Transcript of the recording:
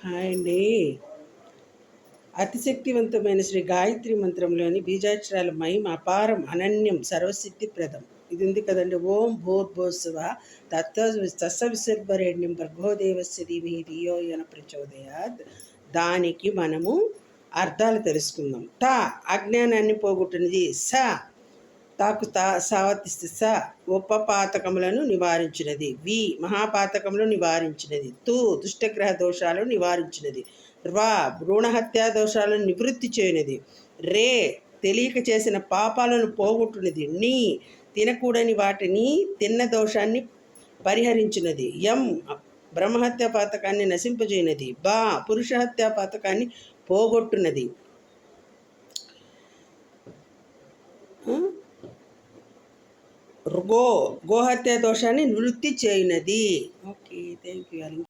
Hi అండి. అతిశక్తివంతమైన శ్రీ గాయత్రి మంత్రంలోని బీజాక్షరాల మహిమ అపారం, అనన్యం, సర్వసిద్ధిప్రదం. ఇది ఉంది కదండి. ఓం భూర్భువస్సువ తత్సవితుర్వరేణ్యం భర్గోదేవస్య ధీమహి ధియో యో ప్రచోదయాత్. దానికి మనము అర్థాలు తెలుసుకుందాం. తా అజ్ఞానాన్ని పోగొట్టినది. తాకు సావతిస్తే ఉపపాతకములను నివారించినది. వి మహాపాతకములను నివారించినది. దుష్టగ్రహ దోషాలను నివారించినది. భ్రూణహత్యా దోషాలను నివృత్తి చేయనిది. తెలియక చేసిన పాపాలను పోగొట్టునిది. తినకూడని వాటిని తిన్న దోషాన్ని పరిహరించినది. బ్రహ్మహత్యా పాతకాన్ని నశింపజేయనది. పురుషహత్యా పాతకాన్ని పోగొట్టునది. గోహత్యా దోషాన్ని నివృత్తి చేయనది. Okay, thank you.